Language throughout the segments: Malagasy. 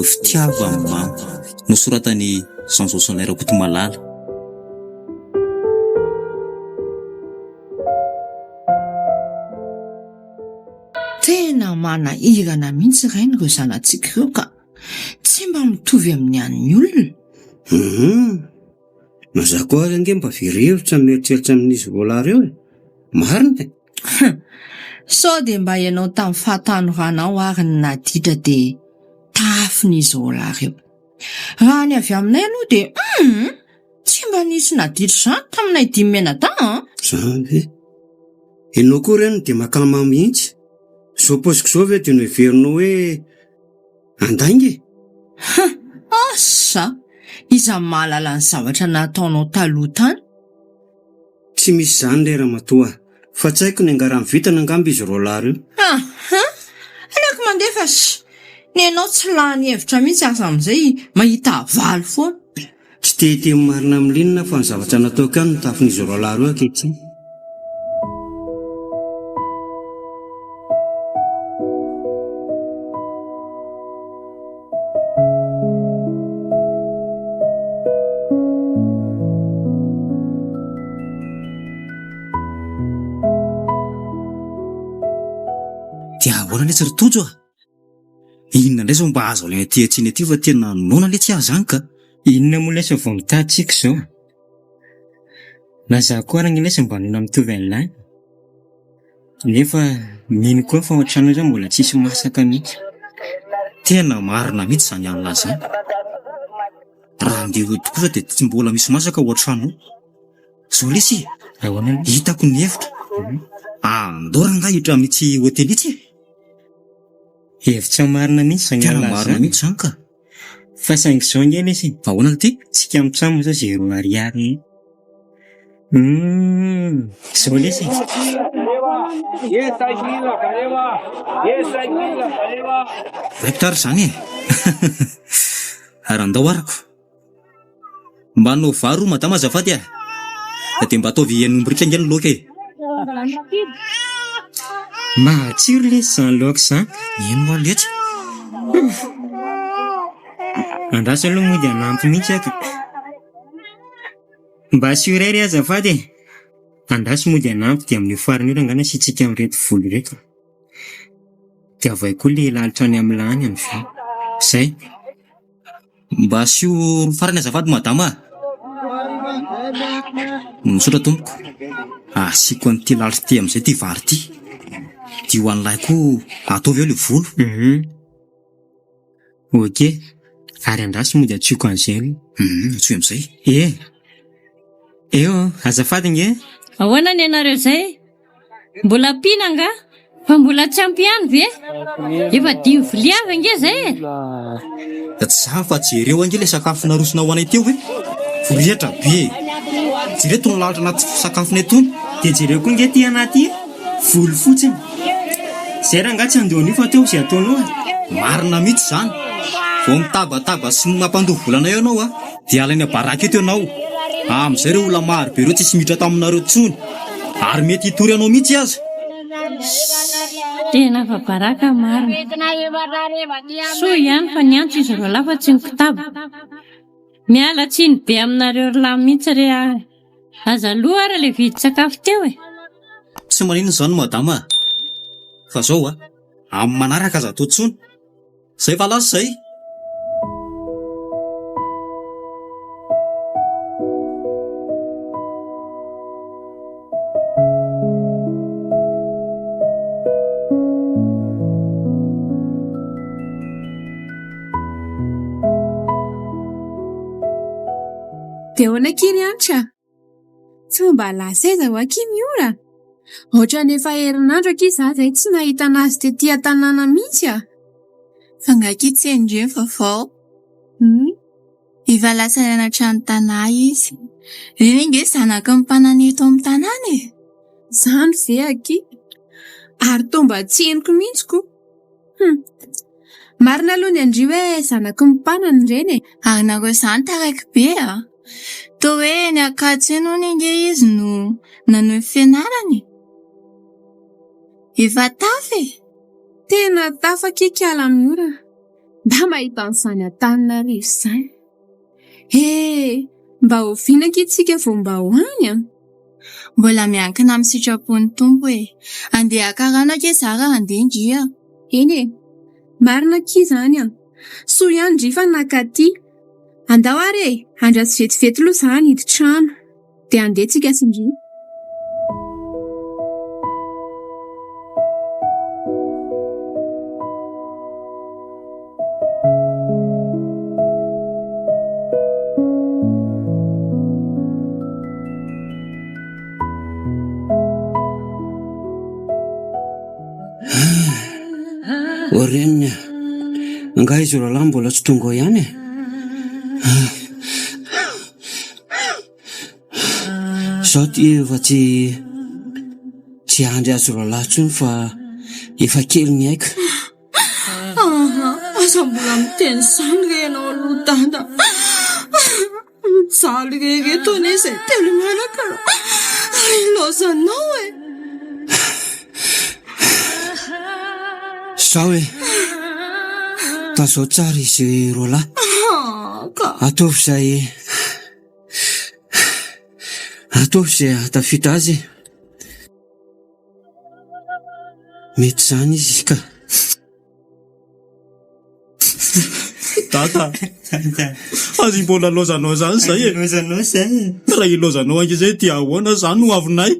Fitiava amin'ny mamo nosoratany Jean Joseph Rakotomalala. Tena manahirana mihitsy rainy ireo zanatsika ireo ka tsy mba mitovy amin'ny an'ny olona. Maza koa ary ange mba virevitra mieritreritra amin'izy voalary eo e. Marina e. Sao dia mba ianao tamin'ny fahatanorana ao ary ny naditra dia tafin'izy voalary eo. Raha ny avy aminay aloha dia tsy mba nisy naditra izany taminay 5 menatany. Zany ianao koa reny dia makama mihitsy. Zao posiko zao ve dia no heverinao hoe andaingy? Asa iza mahalala ny zavatra nataonao taloha tany. Tsy misy zany lera matoa. Fa tsy haiko ny angarany vitana angamba izy roalary io. Aleko mandefa sy ny ianao tsy lany hevitra mihitsy asa amin'izay mahita valy foana. Tsy te marina amin'ny linina fa ny zavatra nataoko ihany no tafin'izy roalary io ankehitriny. Dia ahoana ilay tsy rotojo a? Inona indray izao mba azo alaina aty atsiny aty fa tena noana ilay tsy azo any ka? Inona moa ilay vao mitatsika izao? Na za koa arany ilay mba nona mitovy an'ilay. Nefa mino koa fa ohatrano izao mbola tsisy masaka mihitsy. Tena marina mihitsy izany an'ilay izany. Raha andeha hody kosa dia tsy mbola misy masaka ohatrano. Zao lesy Ahoana hitako ny hevitra. Andorana nga hidra mitsy hotely itsy. Hevitra marina mihitsy izany Tena an'ilay marina mihitsy izany ka. fa saingy izao nge lesy. Ahoana ity? Tsika mitsambo zao 0 ariary. Zao lesy. Hektar izany e. Arandao arako. Mba hanao varo madama azafady a. Dia mba ataovy enomboritra ingeny ny laoka e. Matsiro lesy izany laoka izany. Ino moa letra? Andraso aloha moa dia hanampy mihitsy ato. Mba asio iray azafady e. Andraso moa dia hanampy dia amin'ny farany io angana sitsika amin'ireto voly ireto. Dia avy koa ilay lalitra any amin'ny lany amin'izay. Zay. Mba asio farany azafady madama. Misaotra tompoko. Asiko an'ity lalitra ty amin'izay ty vary ty. Dia ho an'ilay koa ataovy eo ilay volo. Ok. Ary andraso moa dia atsioko an'izay. Atsoy amin'izay. Eo, azafady nge. Ahoana ny anareo zay? Mbola pina nga? Fa mbola tsy ampy ihany ve? Efa 10 vilia avy nge zay e? Tsy za fa jereo ange ilay sakafo narosona ho anay teo hoe. Vorehatra be. Jereo tony lalitra anaty sakafonay tony. Dia jereo koa nge ty anaty voly fotsiny. Zay raha nga tsy andeonio fa teo izay ataonao. Marina mihitsy izany. Vao mitabataba sy mampandoha volana eo ianao dia alaina baraka eto ianao. Amin'izay ireo olona maro be ireo tsisy miditra taminareo tsony. Ary mety hitory anao mihitsy aza. Tena fa baraka marina. Soa ihany fa ny antso izy roa lafa tsy ny kitabo. Miala tsiny be aminareo lamy mihitsy reha aza aloha ara ilay vidy sakafo teo e. Tsy manino izany madama. Fa zao amin'ny manaraka aza atao tsony. Zay fa lasa zay. Dia hoana kiry antra? Tsy mba lasa aiza ho akimy ora? Ohatra ny efa herinandro aky za izay tsy nahita anazy tetỳ an-tanàna mihitsy a. Fa ngaky tsy indreo vaovao. Iva lasa nianatra ny tanà izy. Reny nge zanaka ny mpanana eto amin'ny tanàna e. Zany ve aky? Ary tomba tsy henoko mihitsy ko. Marina aloha ny andrio hoe zanaka ny mpanana ireny e. Ary nareo izany taraiky be a. Toa hoe ny Ankatso eny hono inge izy no nanohy ny fianarany. Efa tafy e. Tena tafakikala miora. Mba mahita an'izany Antananarivo izany. Mba hovinaka itsika vao mba ho any a. Mbola miankina amin'ny sitrapon'ny tompo e. Andeha akarana ke zara andeha indria. Eny e, marina ki izany a. Soa ihany drifa nakaty. Andao ary e, andrasy vetivety loha izany hidin-trano. Dia andeha tsika sindria. Orenina, nga izy roalahy mbola tsy tonga ao ihany e. Zaho ty efa tsy andry azy roalahy intsony fa efa kely ny aika. Asa mbola miteny izany re ianao aloha dada. Mijaly reto ane izay telo miaraka. Ilozanao e. Sao e, tazao tsara izy roalahy. Ataovy izay tafita azy. Mety izany izy ka. Tata, azy mbola lozanao izany izay e. Lozanao izay. Raha ilozanao ange izay dia ahoana izany no avinay.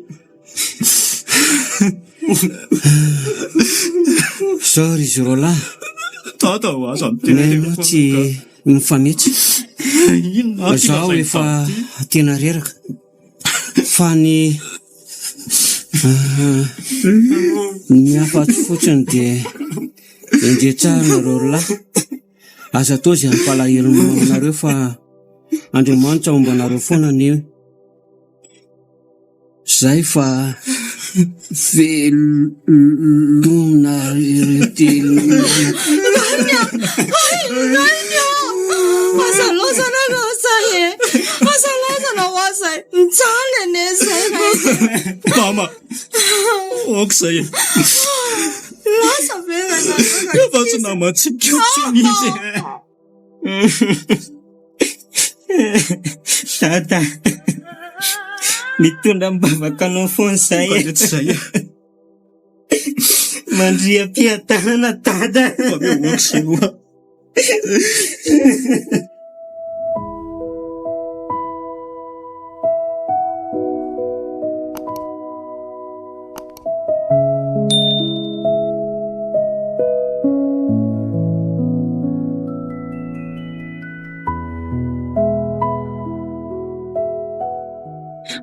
Sorry izy roalahy. Tata ho aza miteny Neno tsy mifanitsy. Zaho efa tena reraka. Fa ny afa-tsy fotsiny dia indre tsara nareo roalahy. Aza atao izay ampalahelo aminareo fa Andriamanitra ao ambanareo foana anio. Zay fa velomna retelona. Asa lozana na zay e. Asa lozana ho azay. Mijaly ane zay. Mama, ok izay e. Lasa verana. Efa tsy namatsikiotry izy. Tata, mitondra mibavaka anao foana izay e. Tsy izay e. Mandriam-piatanana dada. Aveo ok izay hoa.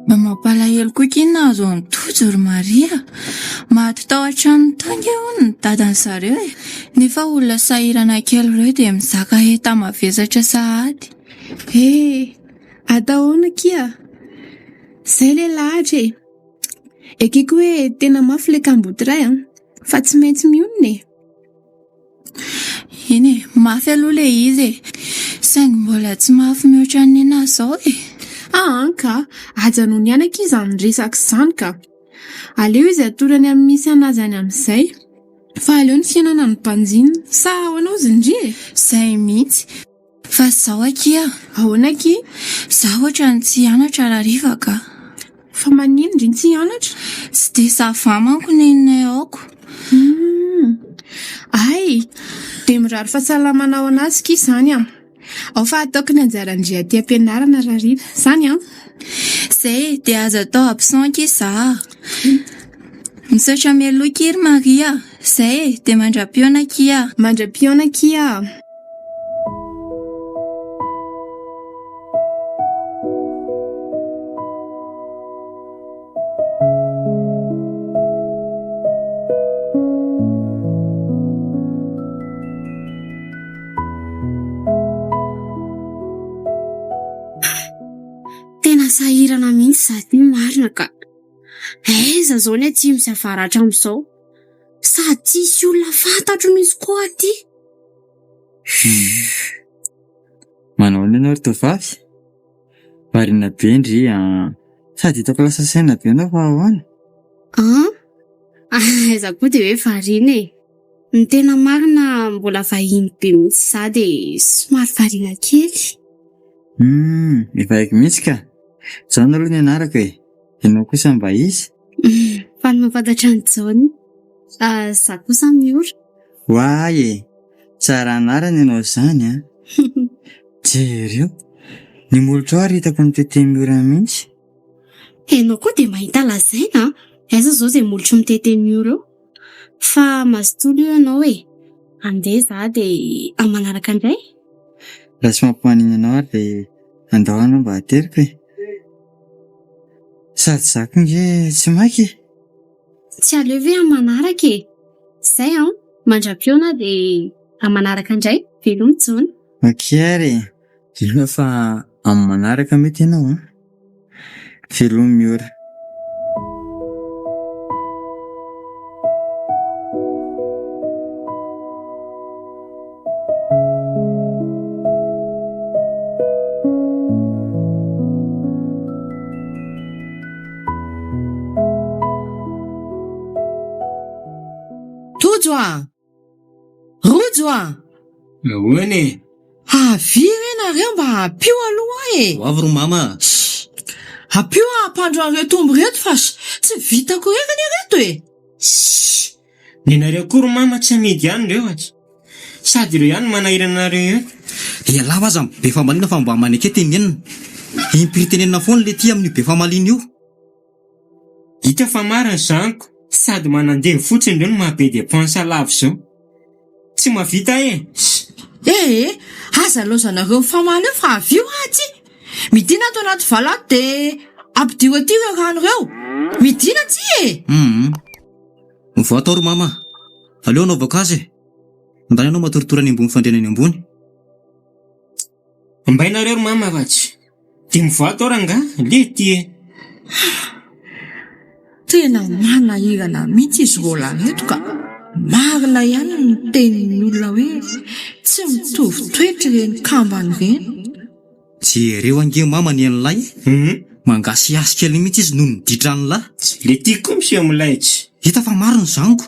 Mba mampalahelo koa kina azo antojo ry Maria. Maty tao an-trano tanga hono ny dadan'ny zareo e. Nefa olona sahirana kely ireo dia mizaka heta mavesatra sahady. Atahoana kia. Zay le lahatra e. Ekeko hoe tena mafy le kambotiray fa tsy maintsy mionona e. Iny e, mafy aloha le izy e. Saingy mbola tsy mafy mihoatra ny anazy zao e. Ka ajanao ny anaka izy amin'ny resaka izany ka. Aleo izy atorany amin'ny misy anazy any amin'izay. Fa aleo ny fiainana ny mpanjina. Sa ahoanao zindri e? Zay mihitsy. Fa zaho akia. Ahoana ki? Zaho ohatrany tsy hianatra rahariva ka. Fa manino ndry tsy hianatra? Tsy dia sava manko ninay aoko. Ay, dia mirary fahasalamana ao anazy ki izany ao fa ataoko ny anjarandria aty am-pianarana rahariva. Izany Zay dia azo atao absent ki za. Misaotra mialoha kiry Maria. Zay dia mandra-piona kia. Mandra-piona kia. Tena sahirana mihitsy sady marina ka. Aiza zao ny aty misy avaratra amin'izao. Sady tsisy olona fantatro misy koa aty. Manao ny ianao ry tovavy? Variana be ndry sady hitako lasa saina be anao fa ahoana? Aiza koa dia hoe variana e. Ny tena marina mbola vahiny be mihitsy za dia somary variana kely. Efa haiko mihitsy ka. Zao aloha ny anarako e. Ianao kosa mba izy? Fa ny mampatatra ny John. Za kosa Miora. Hoay e, tsara anarana ianao izany a. Jereo, ny molotra ary hitako mitete Miora mihitsy. Ianao koa dia mahita lazaina. Aiza izao izay molotro mitete Miora eo. Fa mazotolo io ianao e. Andeha za dia amanaraka indray. Raha tsy mampimanina anao ary dia andao anao mba hateriko e. Sady zako nge tsy maiky e. Tsy aleo ve amanaraka e. Zay mandra-piona dia amanaraka indray. Veloma John. Okey, ino fa amin'ny manaraka mety ianao a? Veloma Miora. Rojo Ahoana e? Aviry nareo mba apio aloha e. Avy ro mama. Apio ampandro an'ireo tombo reto fa tsy vitako reka ny reto e. Nenareo koa ro mama tsy amidy ihany reo aty. Sady ireo ihany manahirana nareo eo. Lava aza be famaliana fa mba maneke tenenina. Impiritenenina foana le ty amin'ny be famaliana io. Hita fa marina zaniko. Sady manandeha fotsiny reo no mahabe depensa lavo zao. Tsy mahavita e. Aza lozanareo famaly eo fa avio aty. Midina ato anaty valato dia ampidio aty ireo rano reo. Midina tsy e. Vao atao ro mama. Aleo anao voankazo e. Andany anao matoritora any ambony fandriana any ambony. Ambainareo ro mama vatsy. Dia mivoa atao ranga le ty e. Tena manahirana mihitsy izy rola reto ka marina ihany ny tenin'ny olona hoe tsy mitovy toetra ireny kambany ireny. Jereo ange mama ny an'ilay. Mangasy kely mihitsy izy noho ny ditra an'ilay. Le tiako koa miseho amin'ilay tsy. Hita fa marina zaniko.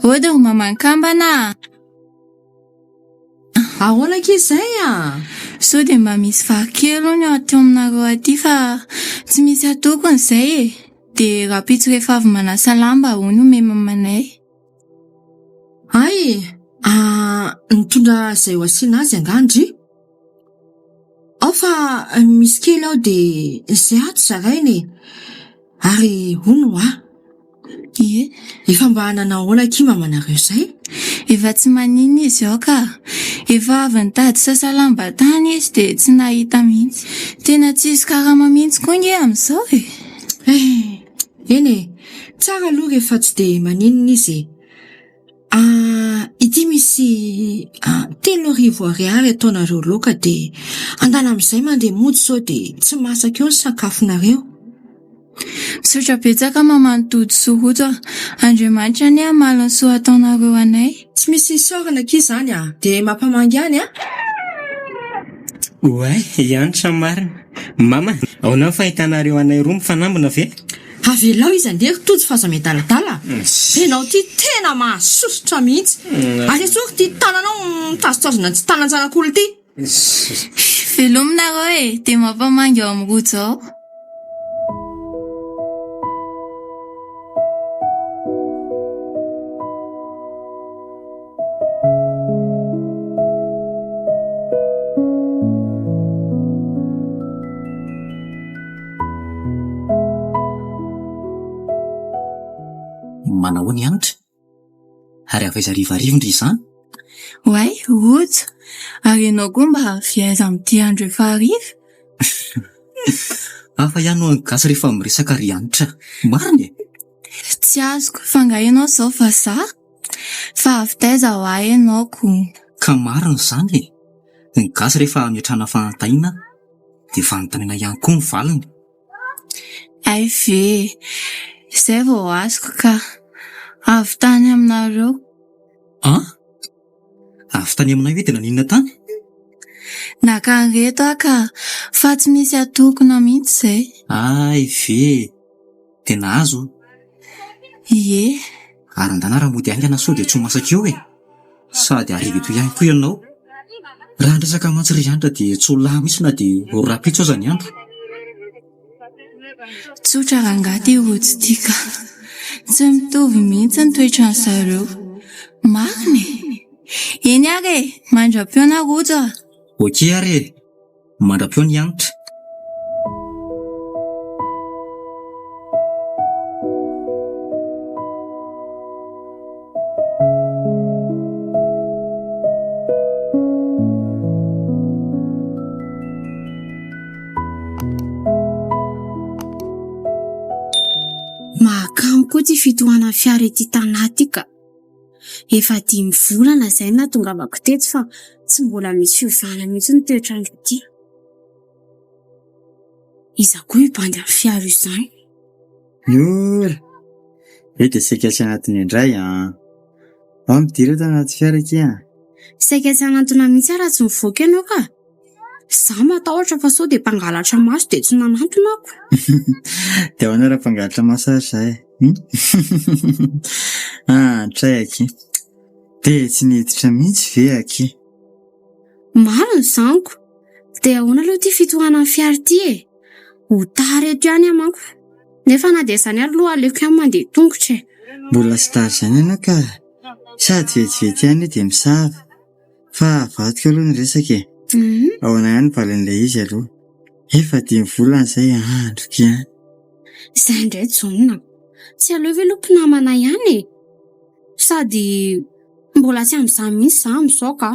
Ody ro mamankambana. Ahoana k'izay Sao dia mba misy varikely aloha ny aty aminareo aty fa tsy misy atokony izay e. Dia rapitso rehefa avy manasa lamba hono no memamanay. Nitondra izay ho asiana azy angandry. Ao fa misy kely ao dia izay ato zarainy e. Ary hono efa mba nanao kima manareo izay. Efa tsy manina izy ao ka. Efa avy nitady sasa lamba tany izy dia tsy nahita mihitsy. Tena tsisy karama mihitsy koa nge amin'izao e. Eny e, tsara aloha rehefa tsy dia maninina izy. Ity misy 3,000 ariary ataonareo loka dia andana amin'izay mandeha mody sao dia tsy masaka eo ny sakafonareo. Misaotra betsaka mamantody soroto Andriamanitra ny malony soa ataonareo anay. Tsy misy sorana k'i izany dia mampamangy any Oay, ihany sa marina. Mama, ao na fahitanareo anay roa mifanambina ve? Avelao izy andeha tojo fahazamedaladala. Enao ty tena mahasosotra mihitsy. Aresoko ty tananao mitazotazona tsy tanan-janak'olo ty. Velominareo e, dia mampamangy ao amin'ny rojo ao. Manao ny anitra. Ary avaiza rivarivy ndry izany. Way, rojo. Ary ianao koa mba viaiza amin'ity andro efa hariva. Hafa ihany no angasy rehefa miresaka ry anitra. Marina e. Tsy azoko, fa nga ianao izao vazaha. Fa avy taiza ho ahy ianao ko. Ka marina izany e. Ny gasy rehefa miatrana fanantaina dia fanontaniana ihany koa ny valiny. Ay ve, izay vao azoko ka avy tany aminareo. Avy tany aminay hoe tena ninona tany? Nakanreto ka fa tsy misy atokona mihitsy izay. Ay ve, tena azo. Ie, Arandana raha mody aingana sao dia tsy ho masaka eo e. Sady ariva eto ihany koa ianao. Raha andresaka mantsiry andra dia tsy ho lahy mihitsy na dia ho rapitso aza ny andro. tsotra rangaty rotsy tika. Tsy mitovy mihitsy ny toetran'ny zareo. Marina e. Eny ary e, mandra-piona rojo a. Oke ary e, mandra-peo ny anitra. Mahakamo koa ty fitohanan'ny fiara ety tanà ty ka. Efa 5 volana izay na tongavako teto fa tsy mbola misy fiovana mihitsy ny toetrandro ity. Iza koa hibandy amin'ny fiara izany? Ora, dia saika tsy anatiny indray ao midira eto anaty fiara aky Saika tsy anantona mihitsy raha tsy mivoaka ianao ka. Zaho matahotra fa sao dia mpangalatra maso dia tsy nanantona ako. Dia ahoana raha mpangalatra maso ary izahay? Tray aky. Dia tsy niditra mihitsy ve aky? Marina izanoko. Dia ahoana aloha ty fitohanan'ny fiara ty e? Ho tara eto ihany amanko. Nefa na dia izany ary aloha aleoko ihany mandeha tongotra e. Mbola sy tara izany ianao ka. Sady vetivety ihany dia misava. Fa avadika aloha ny resaka e. Ahoana ihany valin'ilay izy aloha. Efa 5 volana izay andro ky. Izay indray jonina. Tsy aleo ve aloha mpinamana ihany e. Sady mbola tsy amin'izany mihitsy izaho amin'izao ka.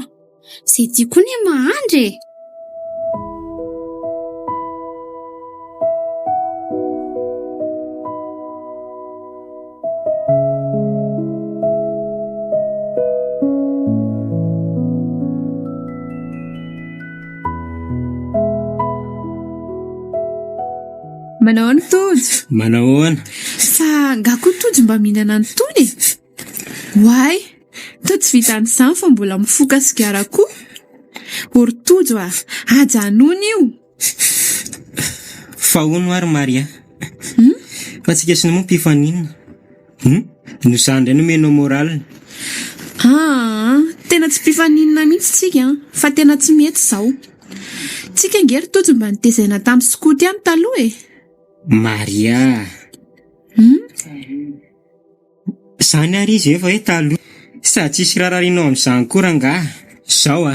Izay tiako ny mahandry e. Manao ny tojo. Manao ahoana? Fa ngako tojo mba mihinana ny tony e. Why? Tojo vita an'izany fa mbola mifoka sigara koa. Ory tojo ajanona io. Fa hono ary Maria. Fa tsika sy ny moa mpifaninina. Nosa indray no menao moral. Tena tsy mpifaninina mihitsy tsika fa tena tsy mety izao. Tsika ngery tojo mba nitezaina tamin'ny skoty ihany taloha e. Maria. Izany ary izy efa hoe taloha. Sady tsisy rararinao amin'izany koa rangaha. Izao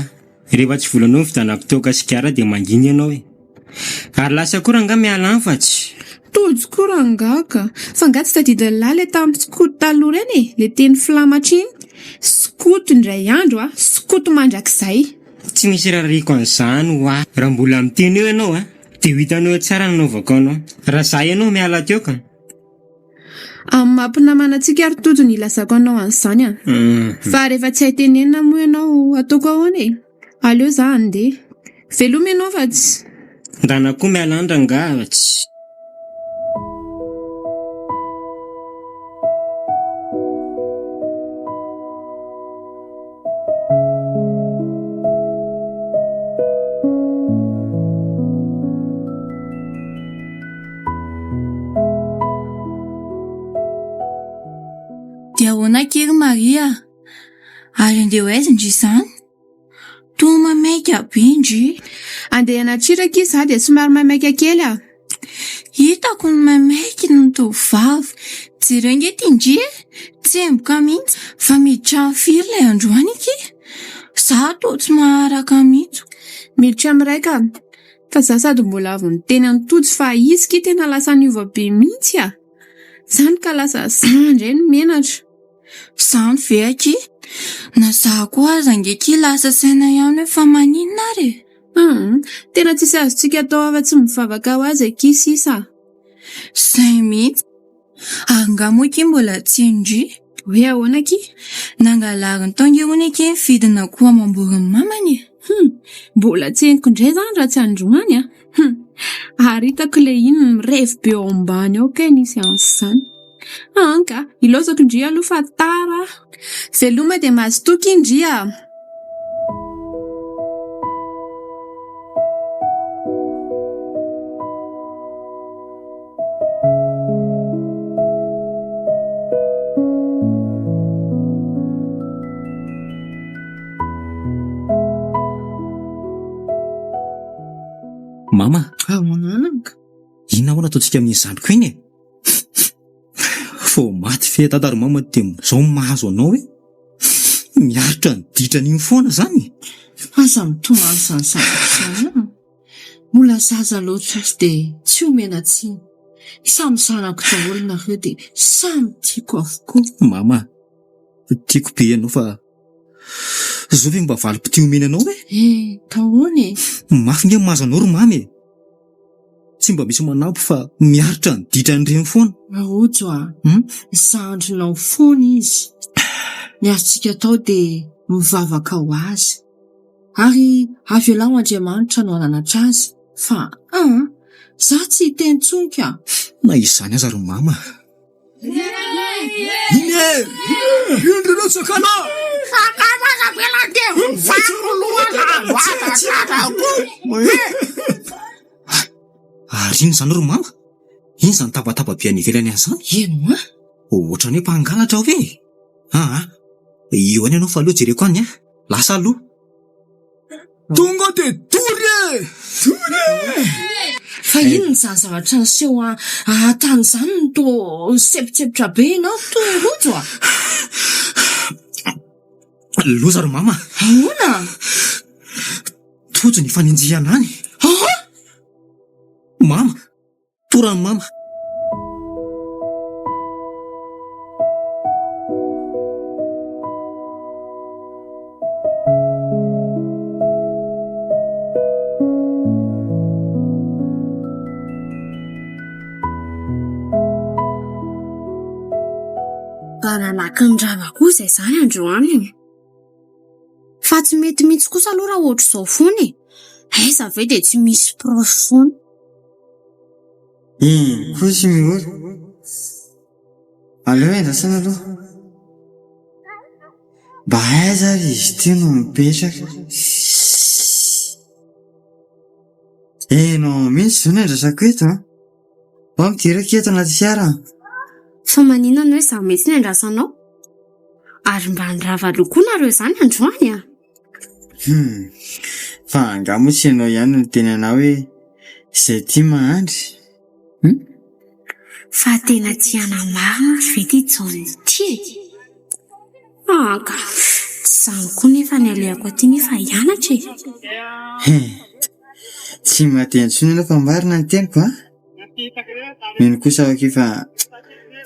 rehefa tsy volanao vidanako toaka sigara dia manginy ianao e. Ary lasa koa rangaha miala any fa tsy. Tojo koa rangaka. Fa nga tsy tadidin'ny lahy tamin'ny skoty taloha reny e. Le teny flamatra iny. Skoty indray andro skoty mandrakizay. Tsy misy rariko an'izany raha mbola miteny eo ianao dia ho hitanao tsara ny naovako anao. Raha izaho ianao miala teo ka. Amin'ny mampinamana antsika ary tojo ny ilazako anao an'izany Fa rehefa tsy haitenenina moa ianao ataoko ahoana e. Aleo za andeha. Veloma ianao fa tsy. Ndana koa miala any rangaha tsy. Dia ahoana kely Maria? Ary andeha ho aiza indry izany? Toa mamaika be indry. Andeha anatriraka izy dia somary mamaika kely Hitako ny mamaika ny tovovavy. Jereo angeto indry tsemboka mihitsy. Fa miditra amin'ny firy ilay androany iky. Zaho toa tsy maharaka mihitsy. Miditra amin'iray ka. Fa za sady mbola avy niteny any tojo fa izy ky tena lasa niova be mihitsy Zany ka lasa indray ny menatra. Zany ve aky? Na za koa aza angeky lasa saina ihany efa maninona ary. Tena tsisy azontsika atao afa-tsy mivavaka ho azy aky sisa. Zay mihitsy. Ary nga moa ky mbola tsy indry. Hoe ahoana aky? Nangalary ny taonga hono aky vidina koa mamborin'ny mamany. Mbola tsy henoko indray izany raha tsy androany a. Ary hitako ilay iny mirevy be ao ambany ao kay nisy an'izany. Anka, ilosako indria aloha fa tara. Veloma dia mazotoka indria. Mama, mananaka. inona hoana ataontsika amin'izy zandriko iny e? Fô maty fetadary mama dia zao mahazo anao hoe miaritra ny ditran'iny foana zany. Asa mitoma an'izany zavatra. Mbola zaza loatra azy dia tsy omena tsiny. Samy zanako daholo nareo dia samy tiako avokoa. Mama, tiako be ianao fa zao ve mba valim-pity omena anao e? Tahoana e. Mafy nge mahazo anao ro mamy e. Tsy mba misy manampy fa miaritra ny ditran'ireny foana. Rojo zandrinao foana izy. Ny azontsika atao dia mivavaka ho azy. Ary avelao Andriamanitra no ananatra azy. Fa za tsy hiteny tsonka. Na izany aza ro mama. Ine! Indreo sakana! Sakana belande! Ary ino zany ro mama? Ino zany tabataba be any ivelany an'izany? Eno ohatrany hoe mpangalatra ao ve? Io any ianao fa aloha jereko any lasa aloha. Tonga de tory! Tory! Fa inona zany zavatra niseho ahatany izany no to sepitsepitra be ianao to rojo a? Loza ro mama. Ahoana? Tojo ny fanenjihana any. Mama, torany mama. Bananaka ny rava kosa izany androany. Fa tsy mety mihitsy kosa aloha raha ohatra izao foana e. Aiza ve dia tsy misy prosy foana. Kosa mihory. Aleo endrasana aloha. Mba aiza ary izy ity no mipetraka. No mihitsy zao no endrasako eto Ao midiraka eto anaty fiara. Fa maninona hoe za mihitsy ny andrasanao? Ary mba nirava lokoa nareo izany androany a. Fa angamba tsy ianao ihany no teny anao hoe izay tia mahandry. Fa tena tiana marina ve ty John ty e? Ka tsy izany koa nefa ny aleako aty nefa hianatra e. Tsy mateny intsony ianao fa marina ny teniko Mino kosa ao fa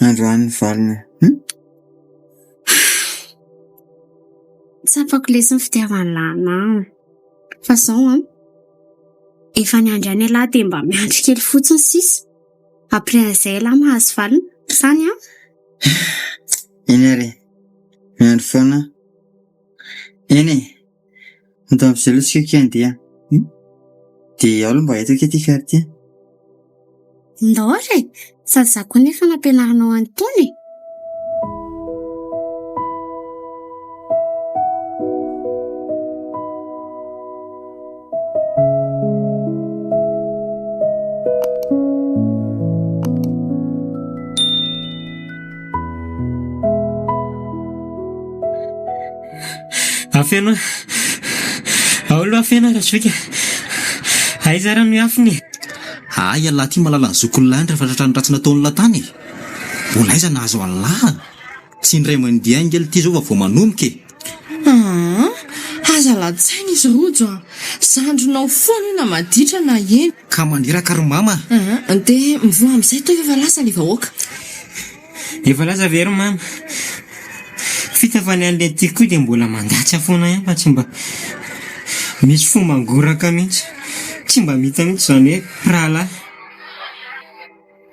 androany valina. Tsapako lesy ny fitiavany lahy fa zao efa ny andriany alahy dia mba miandry kely fotsiny sisa. Après an'izay lahy mahazo valina izany Eny ary miandry foana. Eny mito amin'izay aloha tsika kely andeha. Dia ao aloha mba hitako ety karty. Ndao re, sady za koa nefa nampianaranao an'itony. Afena. Aolo afena rasvika. Aiza raha no afony. Ay alahy ty malala ny zokon'lahy rehefa tratrany ratsy nataony latany. Mbola aiza nahazo an'lahy. Tsy indray mandeha angely ty zao va vao manomboka. Aza latsaina izy rojo zandronao foana na maditra na eny. Ka maniraka ry mama. Dia mivoa amin'izay to efa lasa ny vahoaka. Efa lasa very mama. Fitavany an'ilay ty koa dia mbola mandatsy foana ihany fa tsy mba misy fomba angoraka mihitsy. Tsy mba mita mihitsy izany hoe pralahy.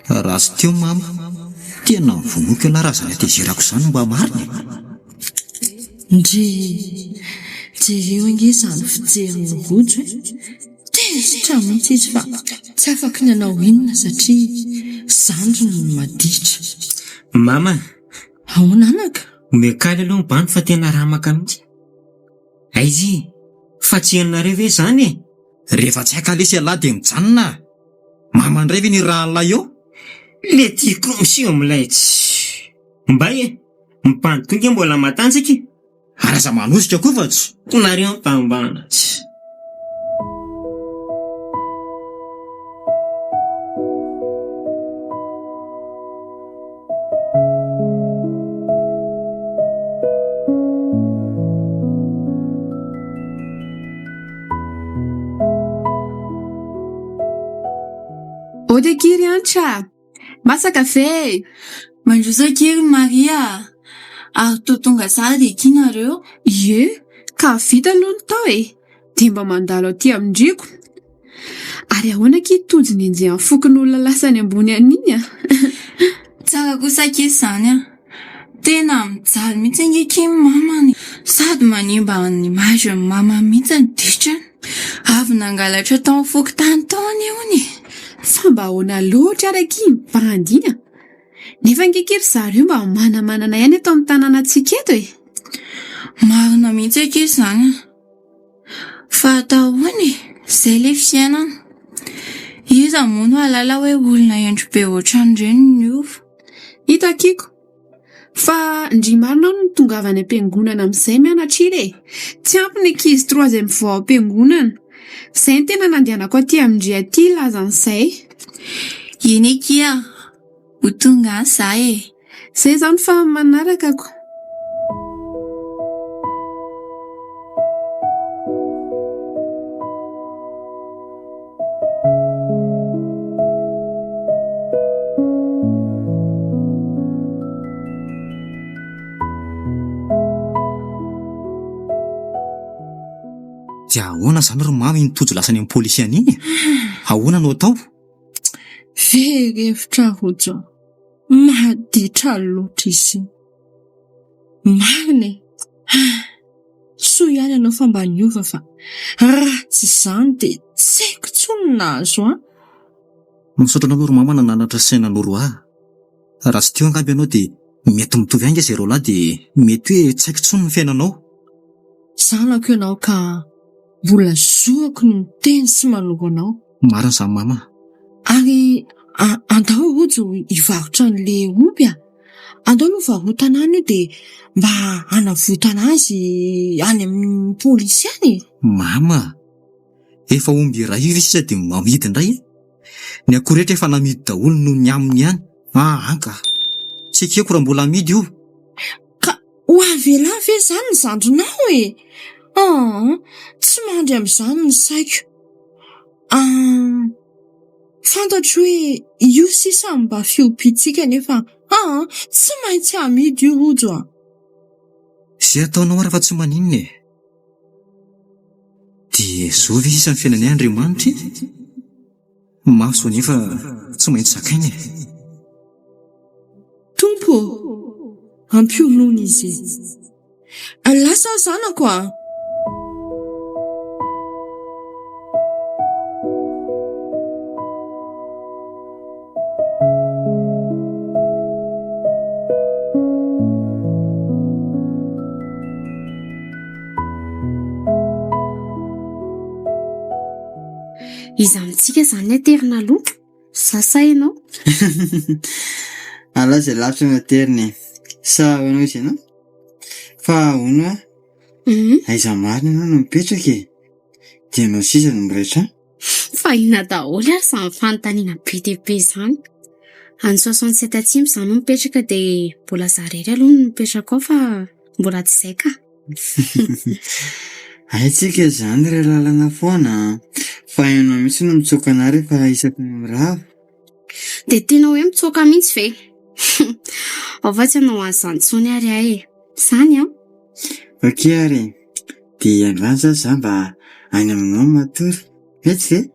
Raha sy teo mama. Tena mivonoka io lahy raha zany tezerako izany mba marina. Ndry jereo ange izany fijeriny rojo e. Tezitra mihitsy izy fa tsy afaka ny anao inona satria zandrony no maditra. Mama, Ahoana anaka? mekaly aloha ny bany fa tena raha maka mihitsy. Aizy, fa tsy henonareo ve zany e? Rehefa tsy hakalesy alahy dia mijanona. Mamandray ve ny rahan'lahy eo? Le tiako miseho amin'ilay tsy. Mbay e, mipandy koa mbola matanjaka. Araza manosika koa fa tsy. Nareo mpambana tsy. Ode kiry antra, masaka ve? Mandrosa kely Maria. Ary to tonga sady kinareo? Ie, ka vita aloha ny tao e. De mba mandalo aty amindriko. Ary ahoana kitojy ny enjehany fokon'olona lasany ambony aniny a? Tsara kosa ke zany a. Tena mijaly mihitsy angeky mamany. Sady manimba ny image ny mama mihitsy ny ditrany. Avy nangalatra tao foko tany taony ony. Fa mba ahoana loatra araky mpandinya. Nefa angekery zareo mba manamanana ihany eto amin'ny tanàna antsika eto e. Marina mihitsy ake zany. Fa atao hoany, zay le fiainana. Iza mono alala hoe olona endro be ohatran'ireny ny ovo. Hitakiko. Fa ndry marina no tongavany am-piangonana amin'izay mianatra ire. Tsy ampy ny ankizy 3e vao am-piangonana. Izay ny tena nandehanako aty amindry aty lazan'izay. Eny kia, ho tonga za e. Zay zany fa manaraka ko. Dia ahoana zany ro mamy nitojo lasany amin'ny polisia an'iny? Ahoana no atao? Very hevitra rojo. Maditra loatra izy. Marina e. Soa ihany ianao fa mba niova fa raha tsy izany dia tsy haiko tsony nahazo a. Misaotra anao ro mama nananatra saina noro ahy. Raha tsy teo angamby ianao dia mety mitovy ange zay roalahy dia mety hoe tsy haiko tsony ny fiainanao. Zanako ianao ka mbola zoako ny miteny sy manoro anao. Marina izany mama. Ary andao rojo hivarotra an'le omby a. Andao no varotana any io dia mba hanavotana azy any amin'ny polisy any. Mama, efa omby iray io sisa dia mamidy indray. Ny akoho rehetra efa namidy daholo no ny aminy ihany. Anka, tsy haiko raha mbola amidy io. Ka ho avela ve izany ny zandrinao e? Tsy mandry amin'izany ny saiko. Fantatro hoe io sisa mba fiopitsika nefa tsy maintsy amidy io rojo a. Zay ataonao ara fa tsy maninona e. Dia zao ve sisa ny fiainanay Andriamanitra? Maso nefa tsy maintsy zakaina e. Tompo, ampiolona izy. Lasa zanako a. Iza amintsika zany aterina aloha. Sasa ianao. Ala zay lavitra no aterina. Sa hoanao izy ianao? Fa hono a? Aiza marina ianao no mipetraka e. Dia ianao sisa no miretra. Fa ina daholo ary samy fanontaniana be dia be izany. Any 67 atsimo izany no mipetraka dia mbola zarery aloha no mipetraka ao fa mbola tsy zay ka. Aitsika izany ray lalana foana. Fa ianao mihitsy no mitsoka ana rehefa isaky ny mirava. Dia tena hoe mitsoka mihitsy ve? Ao fa tsy anao an'izany tsony ary ahy e. Izany aho. Okey ary. Dia androany za mba any aminao matory. Mety ve?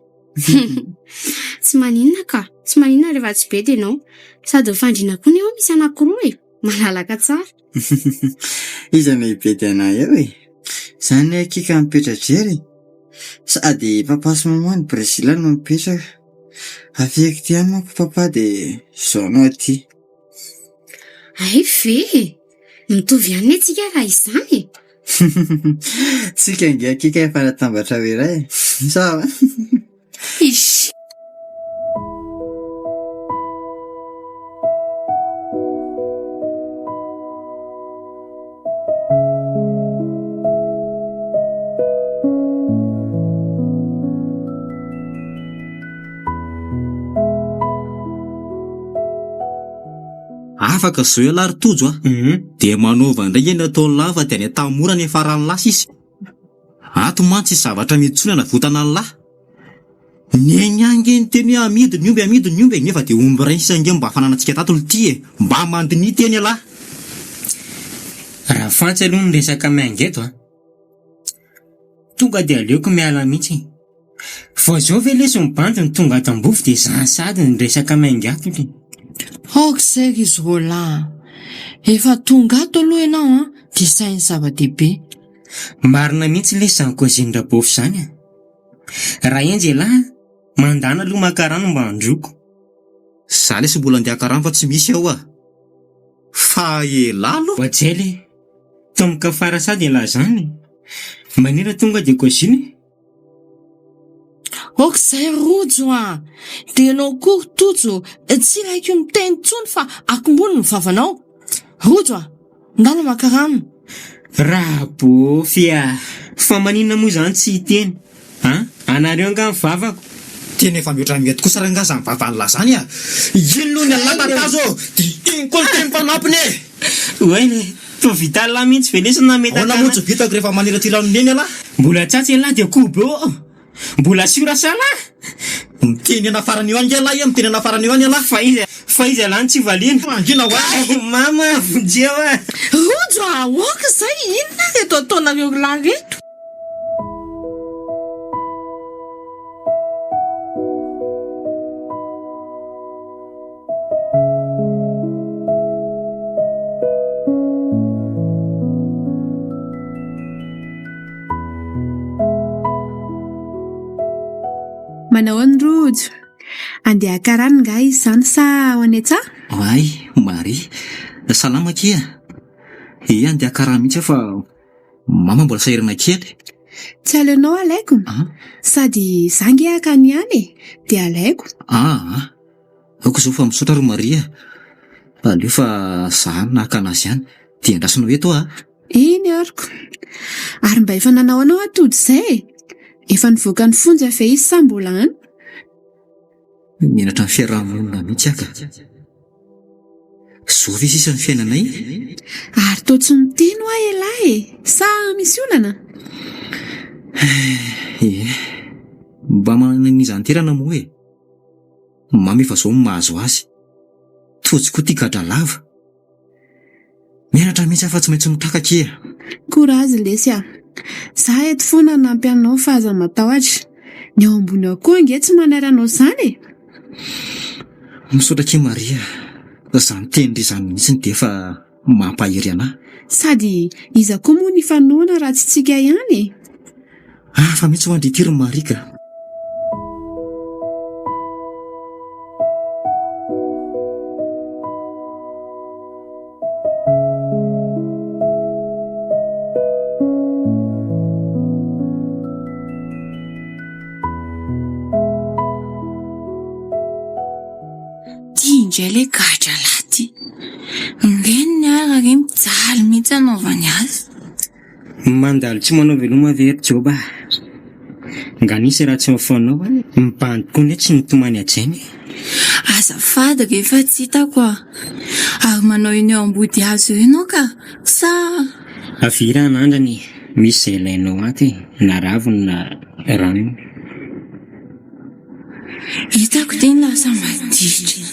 Tsy maninona ka. Tsy maninona rehefa tsy be dia ianao. Sady fandriana koa ny eo misy anankiroa e. Malalaka tsara. Iza no hibedy anahy eo e. Zany akika mipetra jery. Sady papa sy maman ny Bresila no mipetraka. Afeky ty any manko papa dia izao anao aty. Ay ve, mitovy ihany antsika raha izany. Tsika nge akika efa natambatra hoe iray. Sao? Ish. Afaka zao ialary tojo dia manaova indray eny atao lava dia ny atamora ny farany lasa izy. Ato mantsy zavatra mitsonana votana ny lahy. Ny anyange ny teny amidy ny omby nefa dia omby ray isange mba afananantsika tatolo ty mba mandini teny alahy. Raha fantsy aloha ny resaka maingeto tonga dia aleoko miala mihitsy. Fa zao ve leso mibanjo ny tonga ato ambofy dia zany sady ny resaka maingato ly. Okzay izy roalahy. Efa tonga ato aloha ianao dia sainy zava-dehibe. Marina mihitsy le izany kozindrabofy zany. Raha enjy lahy mandana aloha makarano mba handroko. Za lesy mbola andeha karano fa tsy misy aho fa elalo Wajele tomka fara sady ela zany. Manira tonga dia koziny. Okzay rojo dia anao koa tojo tsy raiko miteny tsony fa akombony ny vavanao. Rojo ndalo makarano. Raha bofia fa maninona moa zany tsy hiteny. Anareo nga mivavako. Tena efa mihoatra mety kosa raha ngazany vavan'la zany ino ny alamba tazo dia iny koa teny fanampiny. Oe to vita la mihitsy velesina mety. Ona moa tsy vitako rehefa manira ty ranony eny alahy. Mbola tsatsy elahy dia kobo. Mbola siora sala. Miteny anafarany io any alahy miteny anafarany io any alahy. Fa izy alahy tsy valina. Angina ho mama vonjeo Rojo aoka zay inona reto ataonareo lahy reto. Manao ny rojo. Andeha karano nga izy zany sa ho any tsa? Ay, Marie. Salama kia. Andeha karano mihitsy fa mama mbola sahirana kely. Tsy alainao alaiko. Sady zangy akany ihany dia alaiko. Ako zao fa misaotra ro Maria. Aleo fa zahany nakana azy ihany dia andrasanao eto Iny ariko. Ary mba efa nanao anao atody zay. Efa nivoaka ny fonja fe izy sa mbola any? Mianatra ny fiarahamonina mihitsy aka. Zovy sisa ny fiainanay. Ary to tsy miteny hoa elahy sa misy olana? Mba manana n'izany terana moa mamy efa zao mahazo azy. Tojo koa ty gadra lava. Mianatra mihitsy afa tsy maintsy mitraka kia. Courage lesy Za eto foana nampy anao fa aza matahotra. Ny ao ambony ao koa nge tsy manaranao zany Misaotra kia Maria. Zany teny zany mihitsy dia efa mampahery anahy. Sady iza koa moa ny fanoana raha tsy tsika ihany Fa mihitsy ho andritiry Marika. Le gadra laty ngeny ny arake mijaly mihitsy anaovany azy. Mandalo tsy manao veloma very joba. Nga nisy raha tsy mafanao mibandy koa ny tsy nitomany ajainy. Azafady rehefa tsy hitako ary manao iny eo ambody azo ianao ka sa avira anandrany misy izay ilainao aty na raviny na rano. Hitako dia ny lasa maditra.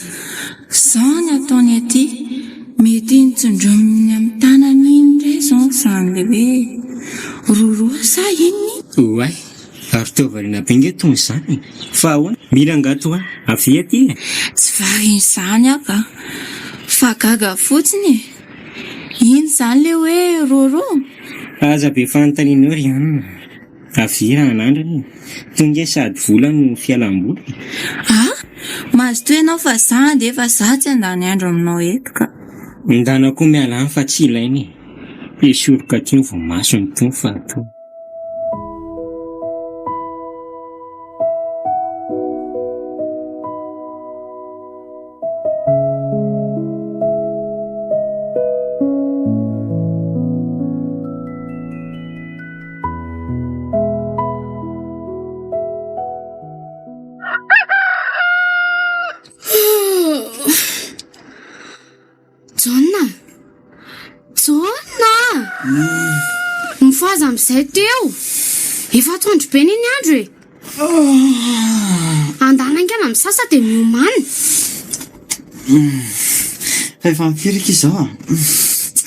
Zao ny ataony aty mety nitsondrominy amin'ny tanany iny ndray zao zany le hoe roroa sa iny. Oay, ary teo variana benga tony izany. Fa ahoana mila ngato avy aty. Tsy variny izany aka fa gaga fotsiny. Iny zany le hoe roro. Aza be fanontanianao ry anina. Avira an'androny. Tonga sady vola no fialam-boly. Mahazo toy ianao fa za dia efa za tsy handany andro aminao eto ka. Ndana koa miala any fa tsy ilainy. Esoroka tsy vao maso ny tony fa to. Mifaza amin'izay teo. Efa atoandro be niny andro e. Andana angana misasa dia miomany. Fa efa mifirika izao.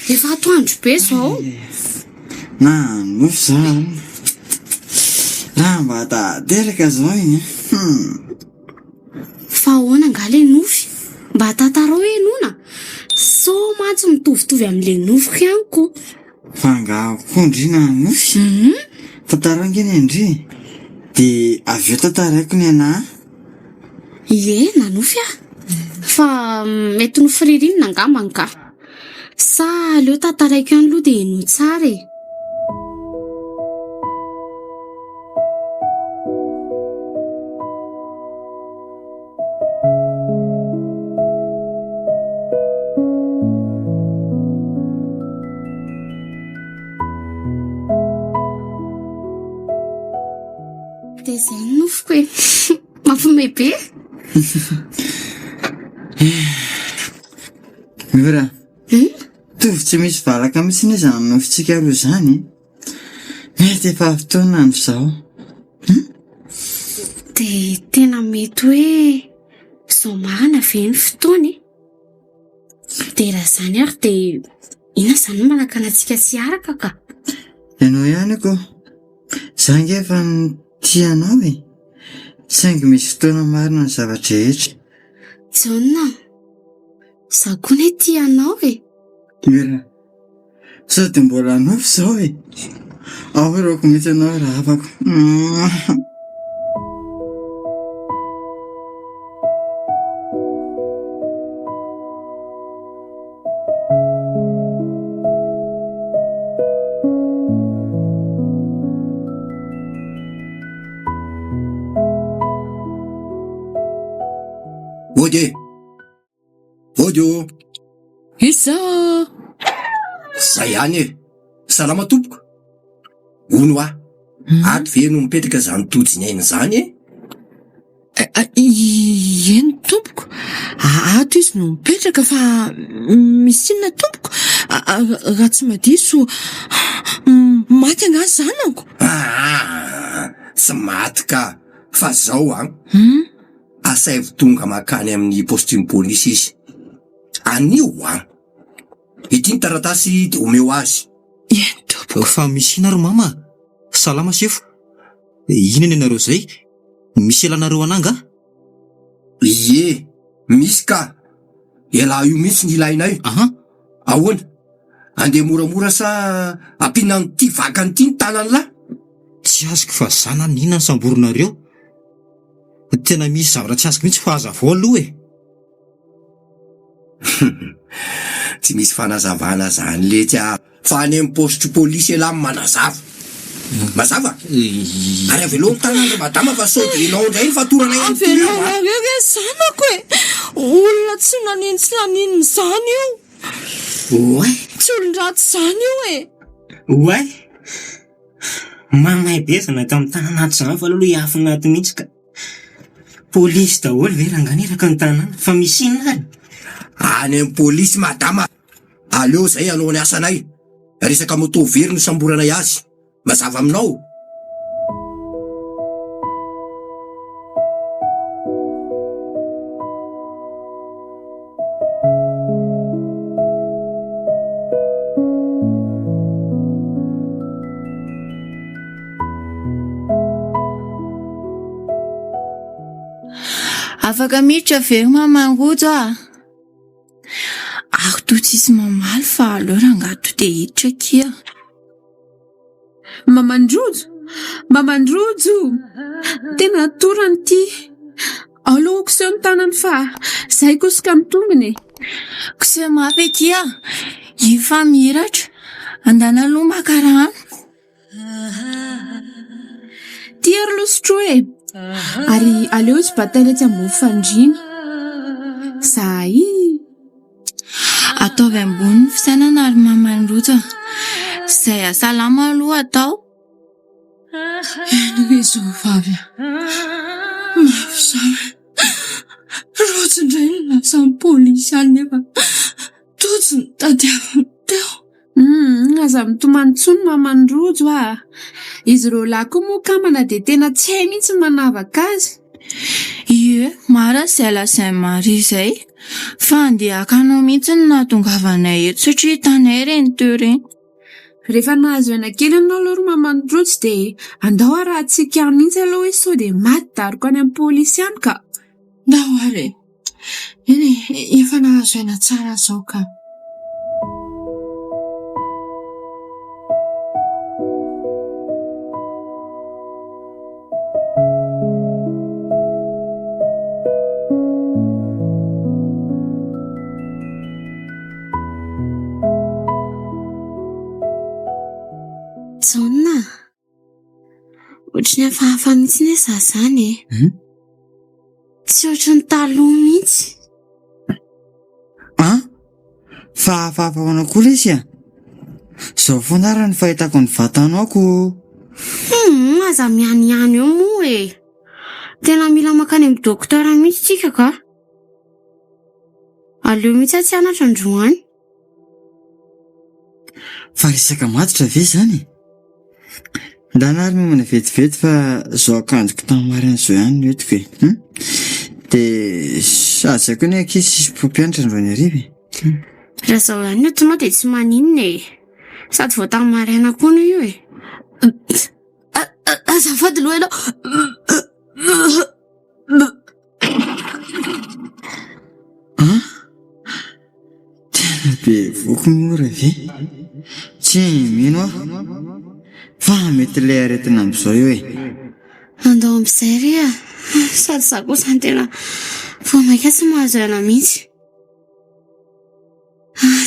Efa atoandro be izao. Na nofy za. Raha mba tateraka izao iny. Fa ahoana angaly nofy? Mba tantarao enona. So mantsy mitovitovy amin'ilay nofiko ihany koa. Fa nga kondrina nofy. Tantarangeny Andry. Dia avy eo tantaraiko ny ana. Ie, na nofy ah. Fa mety nofy ririnina angambany ka. Sa aleo tantaraiko ihany aloha dia no tsara e. Dia izay ny nofiko e. Mampiomehy be. Mira. Tovy tsy misy valaka mihitsy izany nofitsika aloha izany. Mety efa fotoana amin'izao. Dia tena mety hoe izao marina ve ny fotoana e. Dia raha izany ary dia ina izany manakana antsika tsy araka ka. Ianao ihany ako. Za nge efa tianao e. Saingy misy fotoana marina ny zavatra rehetra. Jonna, za koa ne tianao e. Mira, sao dia mbola nofy izao e. Ahorako mihitsy anao raha afako. Vodio. Isa. Zay ihany e. Salama tompoko. Ono ah. Ato ve no mipetraka izany tojiny aina izany e? Eny tompoko. Ato izy no mipetraka fa misy inona tompoko. Raha tsy madiso maty anga zanako. Tsy maty ka. Fa zao asaivo tonga makany amin'ny postiny polisy izy. Anio ity ny taratasy dia omeo azy. Eny tompoko. Fa misy ina ro mama. Salama sefo. Inona ianareo zay? Misy elanareo ananga? Ie, misy ka. Ela io mihitsy ny ilainay. Ahoana? Andeha moramora sa ampiana n'ity vakan'ity ny tanany lahy? Tsy azoko fa zana nina ny samboronareo. Tena misy zavatra tsy azoko mihitsy fa aza vao aloha e. Tsy misy fanazavana zany letsy fa any amin'ny postry polisy ela manazava. Mazava? Ary avelo ny tanany madama fa sao dia enao indray ny fatorana ihany. Avelo zanako e. Olona tsy nanino zany io. Oay. Tsy olon-dratsy zany io e. Oay. Mamay bezana tamin'ny tananato zany fa aloha hiafinato mihitsy ka. Polisy daholo ve ranganiraka ny tanàna fa misy inona ary? Any amin'ny polisy madama. Aleo zay anao ny asanay. Resaka moto very no samboranay azy. Mazava aminao. Afaka miditra ve mamangojo ah? Ary to tsisy mamaly fa aleo rangato dia hiditra kia. Mamandrojo, tena torany ty. Aloha koseho ny tanany fa zay kosoka ny tombony. Koseho mafy kia, ifa miratra, andana aloha makarano. Ty ary losotro e, ary aleo izy bataille tsy ambony fandriana. Zay Ataovy ambony ny fisainana ary mamandrojo. Zay asalama aloha atao. Eny izy vavy. Mafy zany. Rojo indray no lasa ny polisy any nefa tojo ny tadiaviny teo. Aza mitomany tsony mamandrojo ah. Izy ireo lahy koa moa kamana dia tena tsy hay mihitsy manavaka azy. Ie, mara izay lazainy Maria izay. Fa andeha akanao mihitsy no nahatongavanay eto satria hitanay reny teo reny. Rehefa nahazo aina kely ianao aloha mamandrojo dia andao arahantsika mihitsy aloha hoe sao dia maty daroko any amin'ny polisy any ka. Ndao ary. Eny, efa nahazo aina tsara zao ka. Jauna, ohatrany hafahafa mihitsy ny za zany e. Tsy ohatry ny taloha mihitsy. Fa hafahafa hoana koa ilay izy a. Zao foana ary ny fahitako ny vatanao ko. Aza mianiany eo moa e. Tena mila makany amin'ny dokotera mihitsy tsika ka. Aleo mihitsy tsy anatra androany. Fa resaka matotra ve zany? Ndana ary momana vetivety fa zao akanjoko tamin'ny marian'izao ihany no etiko e. Dia azako ny ankizy sisy mpampianatra andro any ariva. Raha zao ihany no tonao dia tsy maninona e. Sady vao tamin'ny mariana koa no io e. Azafady loha ianao. Tena be voky mora ve? Tsy mino aho. Fa mety ilay aretina amin'izao io e. Andao amin'izay ry a. Sady za kosa ny tena vao maika tsy mahazo aina mihitsy.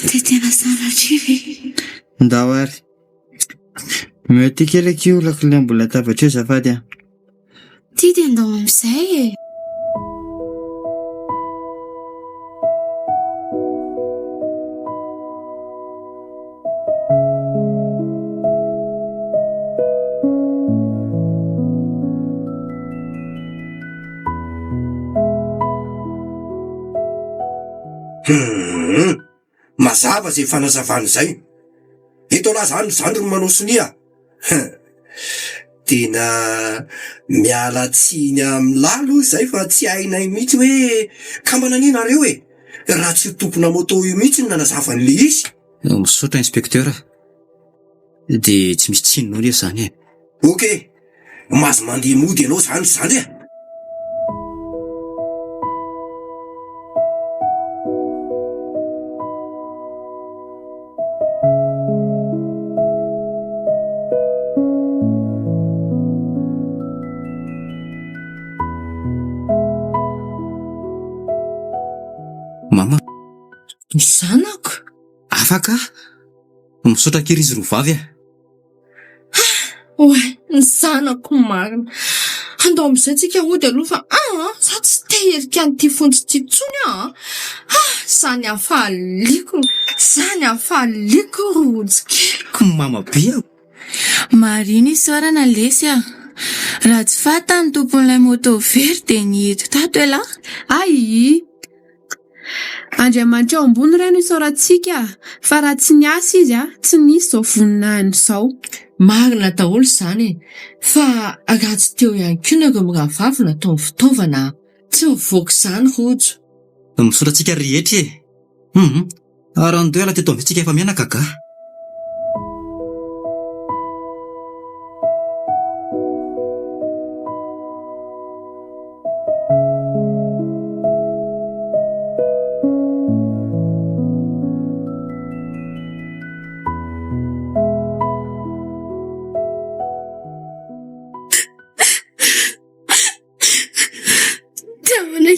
Dia tena sandratra ve. Ndao ary. Mety kely io lakile ambola latabatra eo azafady a. Ty dia andao amin'izay e. Mazava izay fanazavana izay. Eto lahy zany ro manao sonia. Tena miala tsiny amin'ny lalo izay fa tsy hainay mihitsy hoe ka manan'inareo e. Raha tsy tompona moto io mihitsy no nanazavany le izy. Misaotra inspektera. Dia tsy misy tsinonao anie zany e. Okey, mahazo mandeha mody ianao zany e. Mama, Ny zanako. afaka? Misaotra kely izy roa vavy a. Oe, ny zanako marina. Andao amin'izay tsika hody aloha fa za tsy te herika an'ity fontsy ity tsony zany afahaliako. Zany afahaliako rojo keliko. Mama be a. Marina isaorana lesy a. Raha tsy fantany tompon'ilay moto very dia nihito tato e lahy. Ai, Andriamanitra ao ambony ireny isaorantsika fa raha tsy niasa izy tsy nisy izao voninahiny izao. Marina daholo zany e. Fa raha tsy teo ihany koa nareo miravavy natao ny fitaovana tsy mivoaka izany rojo. Misaotra tsika rehetra e. Ary andeo ala teto amintsika efa mianaka ka.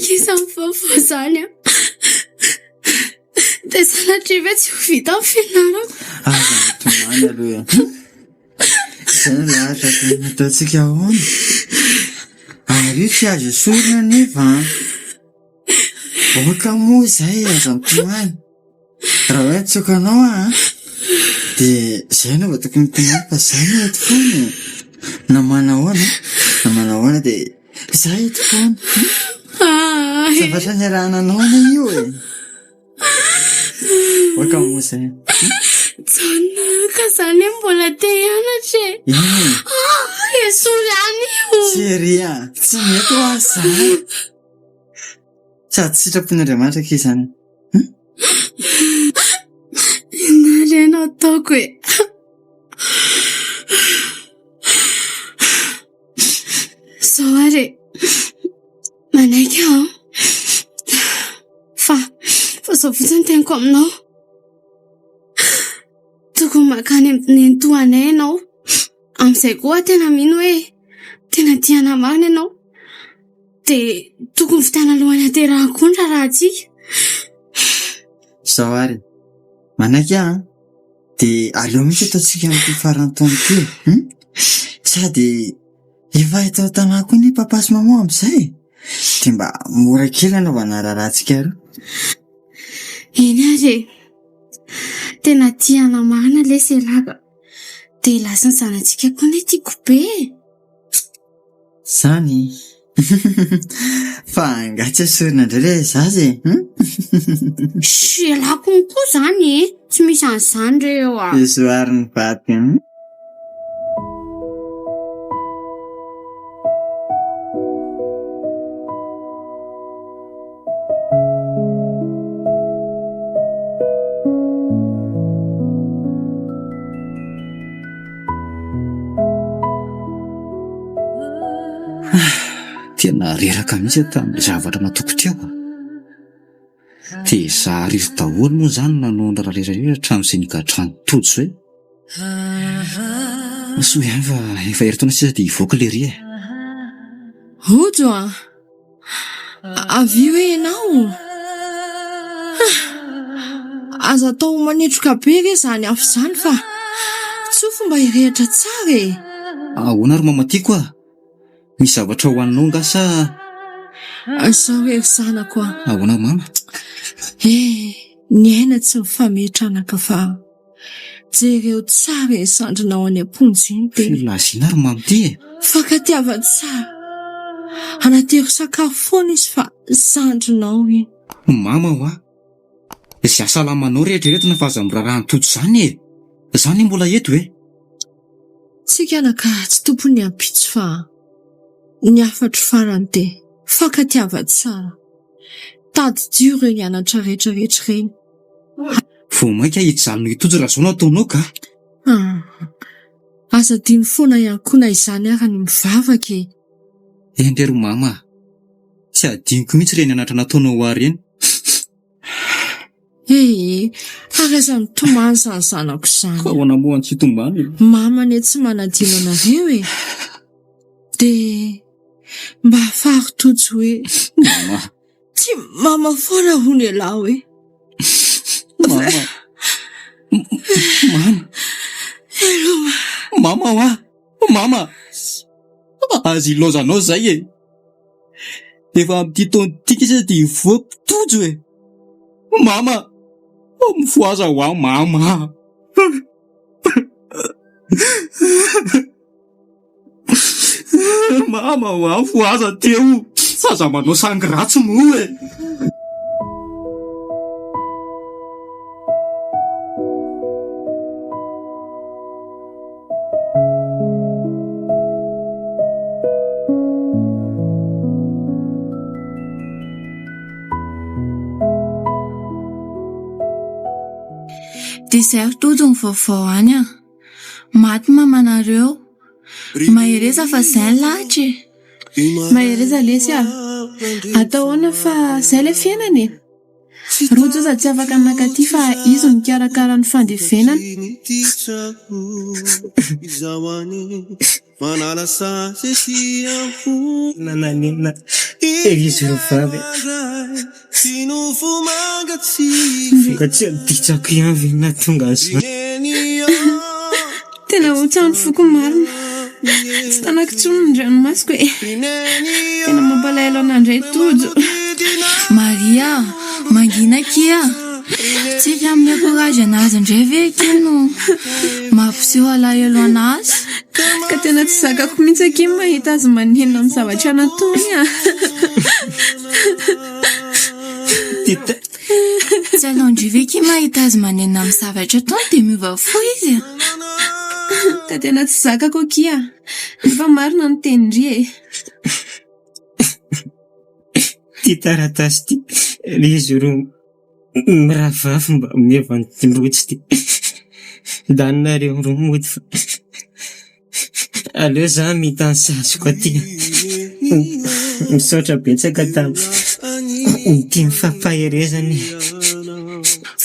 Isan'ny vaovao zany a. Dia sanatria ve tsy ho vita amin'ny fianarako? Tomany aloha. Izay lahatra nataontsika ahoana. Ary tsy azo sorina nefa. Oka moa izay aza mitomany. Raha hoe tsokanao dia izay no tokony mitomany fa izay no eto foana. Namana ahoana dia izay eto foana. Zavatra niarahananao io e. Oka moa izay. Tsona ka izany mbola te hianatra e. Esory ihany io. Seria, tsy mety ho azy. Sady sitrapon'Andriamanitra ke izany. Inona ataoko e. Zao ary manaiky aho. Fa zao fotsiny teniko aminao. Tokony makany amin'ny toanay ianao. Amin'izay koa tena mino hoe tena tiana marina ianao. Dia tokony fitana lohany aterahako ny rahatsika. Zao ary manaiky dia aleo mihitsy ataontsika amin'ity farany taona ity. Sady efa atao tanàko ny papa sy mama amin'izay. Dia mba mora kely anaovana rahatsika roa. Eny ary tena tiana marina ilay selaka. Dia lasa ny zanantsika koa ny tiako be. Zany. Fa angatsy asorina indray ilay zaza e. Selako koa izany e. Tsy misy an'izany ireo Izo ary ny vaty. Tena reraka mihitsy tamin'ny zavatra natoko teo. Dia izaho arivo daholo moa izany nanao raha rerarera hatramin'izay nigadrany tojo hoe. Soa ihany fa efa eritaona sisa dia hivoaka ilay ry e. Ojo avy hoe ianao. Aza atao manetroka be ve izany afo izany fa tsy ho fomba hirehitra tsara e. Ahoana ary mamatiako misy zavatra ho aninao nga sa? Zaho ery zanako Ahoana mama? Ny aina tsy mifametranaka fa jereo tsara isandrinao any am-ponjy iny dia Filazina ary mamy ty e. Fakatiava tsara. Anatero sakafo foana izy fa sandrinao iny. Mama izay asalamanao rehetrarehetra fa aza miraharaha tojo izany e. Izany mbola eto e. Tsika anaka tsy tompony ampitso fa ny afatro farany dia fakatiava tsara. Tady dio ireo nianatra rehetrarehetra ireny. Vao mainka hijalona itojo raha izao no ataonao ka. Aza diny foana ihany koa na izany ary ny mivavaka e. Endry mama, tsy adiniko mihitsy ireny nianatra nataonao ary eny. Ary aza mitomany izany zanako izany. Ahoana moa tsy tombany? Mama ne tsy manadino anareo e. Dia mba afaro tojo hoe Mama. Tsy mama foana hono ialahy hoe. Mama. Mama. Azy ilozanao izay e. Efa amin'ity taona tika izy dia hivoako tojo e. Mama. Mifoaza ho aho mama. Mama ho aho mifoaza teo. Saza manao sangy ratsy moa e. Dia izay tojo ny vaovao any maty mamanareo. Mahereza fa izay ny lahatra e. Mahereza lesy atao hoana fa izay ilay fiainana e. Rojo za tsy afaka nakaty fa izy mikarakara ny fandevenana. Nananina izy ro vavy ka tsy aditsako iavy na tonga azo tena ohatrany foko marina tsy tanako tsony ny dranomasiko e tena mampalahelo anandray tojo. Maria, mangina kia tsika amin'ny akorazy anazy indray ve kino mampiseho alahelo anazy ka tena tsy zakako mihitsy aky mahita azy manenina amin'ny zavatra nataony tsy alaondry ve ki mahita azy manenina amin'ny zavatra ataony dia miova fo izy ka tena tsy zakako kia efa marina ny tenindry e. ty taratasy ty izy ro miravafy mba mieva ny tindrotsy ty danonareo ro mody fa aleo za mitany sazoko aty misaotra betsaka tamin'ny ty mifampaherezany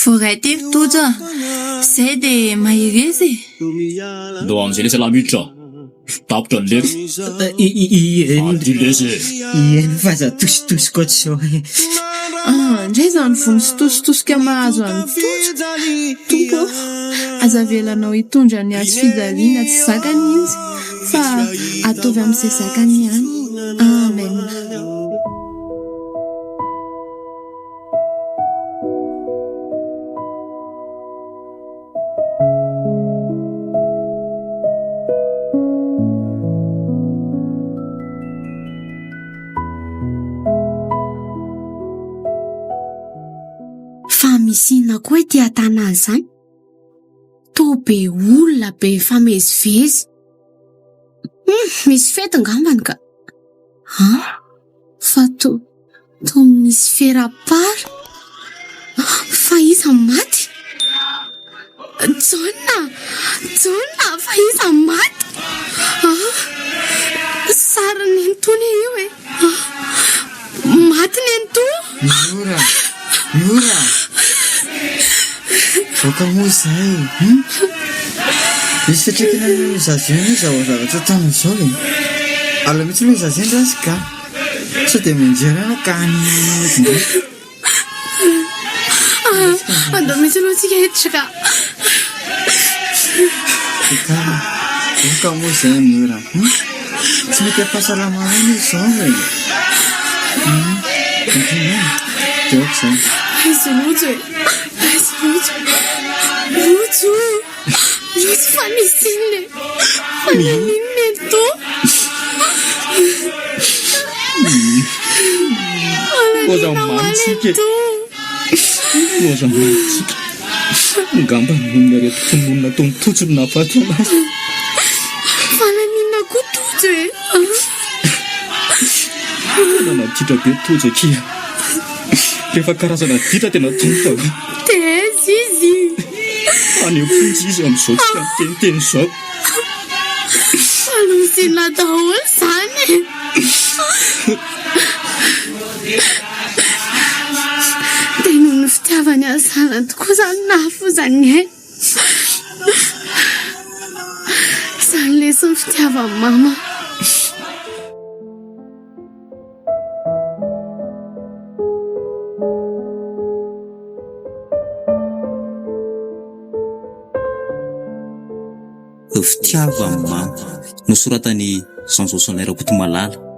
voray ty tojo zay dia maherezy ndo am'izay lesa lamiditra tapitra ny leko eny fa za tositosiko aty zao ndray zany vony sitositosika mahazo any tojo tompo aza velanao hitondra ny azo fijaliana tsy zakany izy fa ataovy amin'izay zakany ihany. Amen. Fa misy inona koa ity an-tanàna izany? Toa be olona be famezivezy. Misy fety ngambany ka. Fa toa misy ferapara. Fa iza maty? Jonna, fa iza maty? Sara ny antony io e. Maty ny antony? Mora voaka moa izay misy fetrekina zazeny zao zavatra tany zao e ala mitsy loha zazeny rasy ka sao dia menjerana ka anindray andao mitsy loha tsika hiditra ka voaka moa izay mora tsy mety ampahasalamana izy zao e Jackson. Izy Rojo fa misy inona? Fa ninona to? Moza mantsika ngamba nareto tomonina tony totsony nafaty anazy fa ninona koa tojo e nanaditra be tojo kia rehefa karazana ditra tena tonta teza izy any fonjy izy amin'izao tsy amiteniteny zao alosina daholo zany dia noho ny fitiavany azanany tokoa zany nahafozany hay zany lesy ny fitiavany mama. Fitiava amin'ny mama nosoratany Jean Joseph Rakotomalala